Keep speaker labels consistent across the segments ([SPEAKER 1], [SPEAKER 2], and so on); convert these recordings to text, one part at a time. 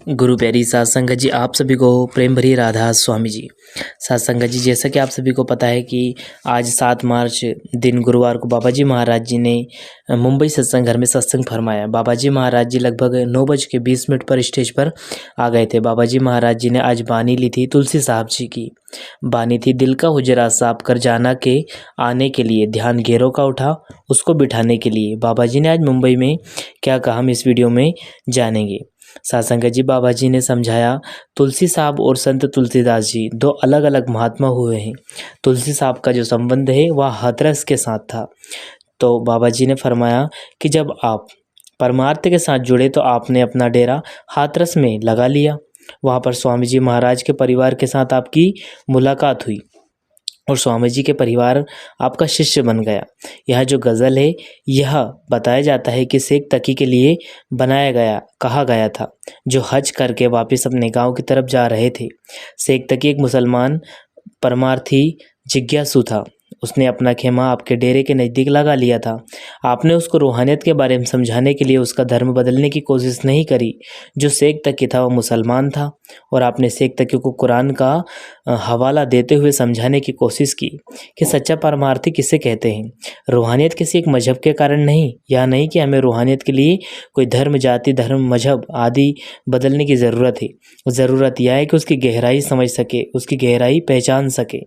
[SPEAKER 1] गुरु प्यारी सात संगत जी, आप सभी को प्रेम भरी राधा स्वामी जी। सात संगत जी, जैसा कि आप सभी को पता है कि आज 7 मार्च दिन गुरुवार को बाबा जी महाराज जी ने मुंबई सत्संग घर में सत्संग फरमाया। बाबा जी महाराज जी लगभग 9:20 पर स्टेज पर आ गए थे। बाबा जी महाराज जी ने आज बानी ली थी, तुलसी साहब जी की बानी थी। दिल का हुजरा साफ कर जाना के आने के लिए, ध्यान घेरों का उठा उसको बिठाने के लिए। बाबा जी ने आज मुंबई में क्या कहा, हम इस वीडियो में जानेंगे। सासंगत जी, बाबा जी ने समझाया, तुलसी साहब और संत तुलसीदास जी दो अलग अलग महात्मा हुए हैं। तुलसी साहब का जो संबंध है वह हाथरस के साथ था। तो बाबा जी ने फरमाया कि जब आप परमार्थ के साथ जुड़े तो आपने अपना डेरा हाथरस में लगा लिया। वहाँ पर स्वामी जी महाराज के परिवार के साथ आपकी मुलाकात हुई और स्वामी जी के परिवार आपका शिष्य बन गया। यह जो गज़ल है यह बताया जाता है कि शेख तकी के लिए कहा गया था, जो हज करके वापस अपने गांव की तरफ जा रहे थे। शेख तकी एक मुसलमान परमार्थी जिज्ञासु था। उसने अपना खेमा आपके डेरे के नज़दीक लगा लिया था। आपने उसको रूहानियत के बारे में समझाने के लिए उसका धर्म बदलने की कोशिश नहीं करी। जो शेख तकी था वह मुसलमान था और आपने शेख तकी को कुरान का हवाला देते हुए समझाने की कोशिश की कि सच्चा परमार्थी किसे कहते हैं। रूहानियत किसी एक मजहब के कारण नहीं, या नहीं कि हमें रूहानियत के लिए कोई धर्म, जाति, धर्म, मजहब आदि बदलने की ज़रूरत है। ज़रूरत यह है कि उसकी गहराई समझ सके, उसकी गहराई पहचान सके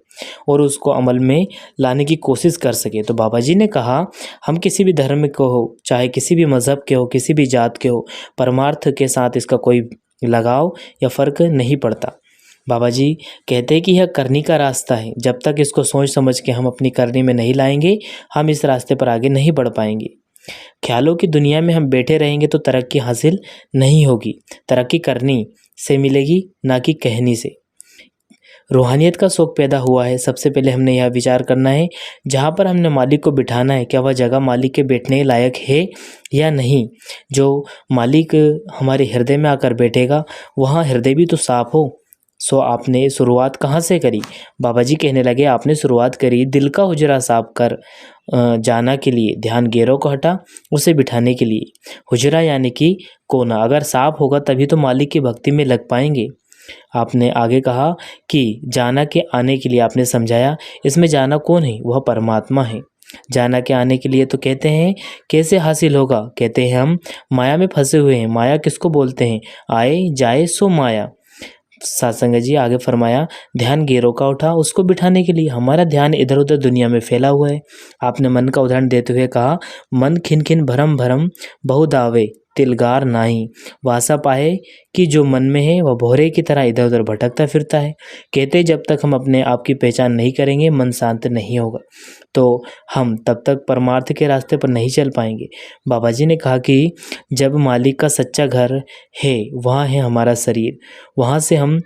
[SPEAKER 1] और उसको अमल में लाने की कोशिश कर सके। तो बाबा जी ने कहा, हम किसी भी धर्म को हो, चाहे किसी भी मज़हब के हो, किसी भी जात के हो, परमार्थ के साथ इसका कोई लगाव या फ़र्क नहीं पड़ता। बाबा जी कहते हैं कि यह करनी का रास्ता है। जब तक इसको सोच समझ के हम अपनी करनी में नहीं लाएंगे, हम इस रास्ते पर आगे नहीं बढ़ पाएंगे। ख्यालों की दुनिया में हम बैठे रहेंगे तो तरक्की हासिल नहीं होगी। तरक्की करनी से मिलेगी, ना कि कहनी से। रूहानियत का शौक़ पैदा हुआ है, सबसे पहले हमने यह विचार करना है, जहाँ पर हमने मालिक को बिठाना है, क्या वह जगह मालिक के बैठने लायक है या नहीं। जो मालिक हमारे हृदय में आकर बैठेगा, वहाँ हृदय भी तो साफ हो। सो आपने शुरुआत कहाँ से करी? बाबा जी कहने लगे, आपने शुरुआत करी दिल का हुजरा साफ कर जाना के लिए, ध्यान घेरों को हटा उसे बिठाने के लिए। हुजरा यानी कि कोना, अगर साफ होगा तभी तो मालिक की भक्ति में लग पाएंगे। आपने आगे कहा कि जाना के आने के लिए, आपने समझाया इसमें जाना कौन है? वह परमात्मा है। जाना के आने के लिए तो कहते हैं कैसे हासिल होगा? कहते हैं हम माया में फंसे हुए हैं। माया किसको बोलते हैं? आए जाए सो माया। सत्संग जी आगे फरमाया, ध्यान घेरों का उठा उसको बिठाने के लिए। हमारा ध्यान इधर उधर दुनिया में फैला हुआ है। आपने मन का उदाहरण देते हुए कहा, मन खिन खिन भरम भरम बहुत आवे तिलगार नाही। वासा पाए कि जो मन में है वह भौरे की तरह इधर उधर भटकता फिरता है। कहते जब तक हम अपने आप की पहचान नहीं करेंगे, मन शांत नहीं होगा, तो हम तब तक परमार्थ के रास्ते पर नहीं चल पाएंगे। बाबा जी ने कहा कि जब मालिक का सच्चा घर है, वहाँ है हमारा शरीर। वहाँ से हम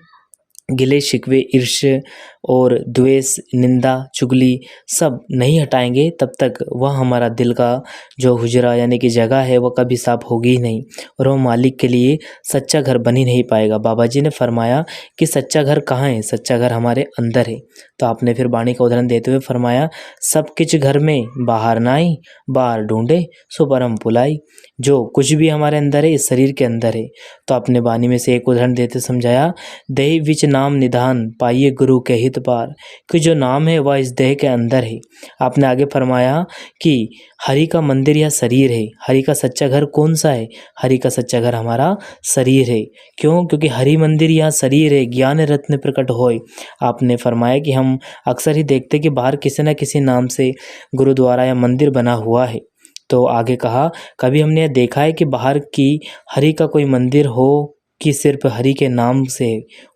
[SPEAKER 1] गिले शिकवे, ईर्ष्या और द्वेष, निंदा, चुगली सब नहीं हटाएंगे, तब तक वह हमारा दिल का जो हुजरा यानी कि जगह है वह कभी साफ होगी ही नहीं और वह मालिक के लिए सच्चा घर बन ही नहीं पाएगा। बाबा जी ने फरमाया कि सच्चा घर कहाँ है? सच्चा घर हमारे अंदर है। तो आपने फिर वाणी का उदाहरण देते हुए फरमाया, सब किच घर में बाहर नाई, बाहर ढूंढे सो परम पुलाई। जो कुछ भी हमारे अंदर है इस शरीर के अंदर है। तो आपने वाणी में से एक उदाहरण देते समझाया, देह विच नाम निधान पाइए गुरु के हित पार, कि जो नाम है वह इस देह के अंदर है। आपने आगे फरमाया कि हरि का मंदिर या शरीर है। हरि का सच्चा घर कौन सा है? हरि का सच्चा घर हमारा शरीर है। क्यों? क्योंकि हरि मंदिर या शरीर है, ज्ञान रत्न प्रकट होए। आपने फरमाया कि हम अक्सर ही देखते कि बाहर किसी न किसी नाम से गुरुद्वारा या मंदिर बना हुआ है। तो आगे कहा, कभी हमने यह देखा है कि बाहर की हरि का कोई मंदिर हो कि सिर्फ हरि के नाम से,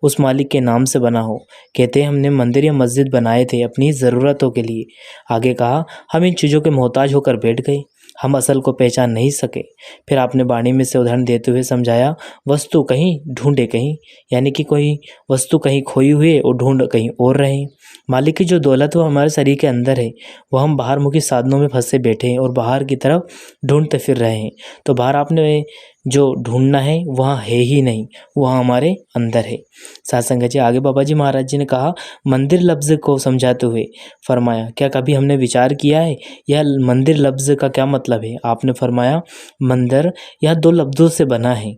[SPEAKER 1] उस मालिक के नाम से बना हो? कहते हैं हमने मंदिर या मस्जिद बनाए थे अपनी ज़रूरतों के लिए। आगे कहा, हम इन चीज़ों के मोहताज होकर बैठ गए, हम असल को पहचान नहीं सके। फिर आपने वाणी में से उदाहरण देते हुए समझाया, वस्तु कहीं ढूंढे कहीं, यानी कि कोई वस्तु कहीं खोई हुई है और ढूंढ कहीं और रहे हैं। मालिक की जो दौलत वो हमारे शरीर के अंदर है, वो हम बाहर मुखी साधनों में फंसे बैठे हैं और बाहर की तरफ ढूंढते फिर रहे हैं। तो बाहर आपने जो ढूंढना है वहाँ है ही नहीं, वहाँ हमारे अंदर है। सत्संग जी आगे बाबा जी महाराज जी ने कहा, मंदिर लफ्ज़ को समझाते हुए फरमाया, क्या कभी हमने विचार किया है यह मंदिर लफ्ज़ का क्या मतलब है? आपने फरमाया, मंदिर यह दो लफ्ज़ों से बना है।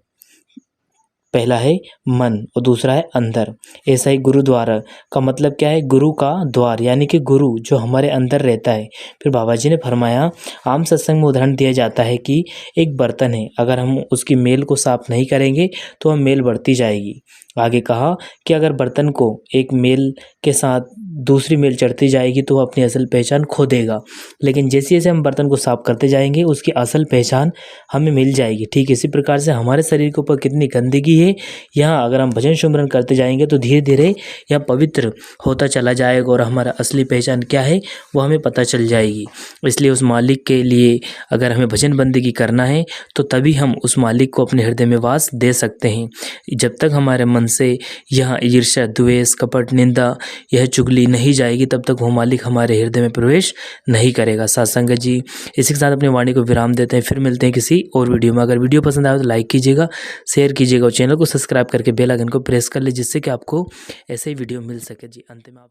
[SPEAKER 1] पहला है मन और दूसरा है अंदर। ऐसा ही गुरुद्वारा का मतलब क्या है? गुरु का द्वार, यानी कि गुरु जो हमारे अंदर रहता है। फिर बाबा जी ने फरमाया, आम सत्संग में उदाहरण दिया जाता है कि एक बर्तन है, अगर हम उसकी मेल को साफ नहीं करेंगे तो वह मेल बढ़ती जाएगी। आगे कहा कि अगर बर्तन को एक मेल के साथ दूसरी मेल चढ़ती जाएगी तो वह अपनी असल पहचान खो देगा, लेकिन जैसे जैसे हम बर्तन को साफ करते जाएंगे उसकी असल पहचान हमें मिल जाएगी। ठीक इसी प्रकार से हमारे शरीर के ऊपर कितनी गंदगी है, यहाँ अगर हम भजन सुमरन करते जाएंगे तो धीरे धीरे यह पवित्र होता चला जाएगा और हमारा असली पहचान क्या है वो हमें पता चल जाएगी। इसलिए उस मालिक के लिए अगर हमें भजन बंदगी करना है तो तभी हम उस मालिक को अपने हृदय में वास दे सकते हैं। जब तक हमारे मन से यह ईर्ष्या, द्वेष, कपट, निंदा, यह चुगली नहीं जाएगी तब तक वो मालिक हमारे हृदय में प्रवेश नहीं करेगा। साथ संगत जी, इसी के साथ अपनी वाणी को विराम देते हैं। फिर मिलते हैं किसी और वीडियो में। अगर वीडियो पसंद आए तो लाइक कीजिएगा, शेयर कीजिएगा और चैनल को सब्सक्राइब करके बेल आइकन को प्रेस कर ले, जिससे कि आपको ऐसे ही वीडियो मिल सके। जी, अंत में आप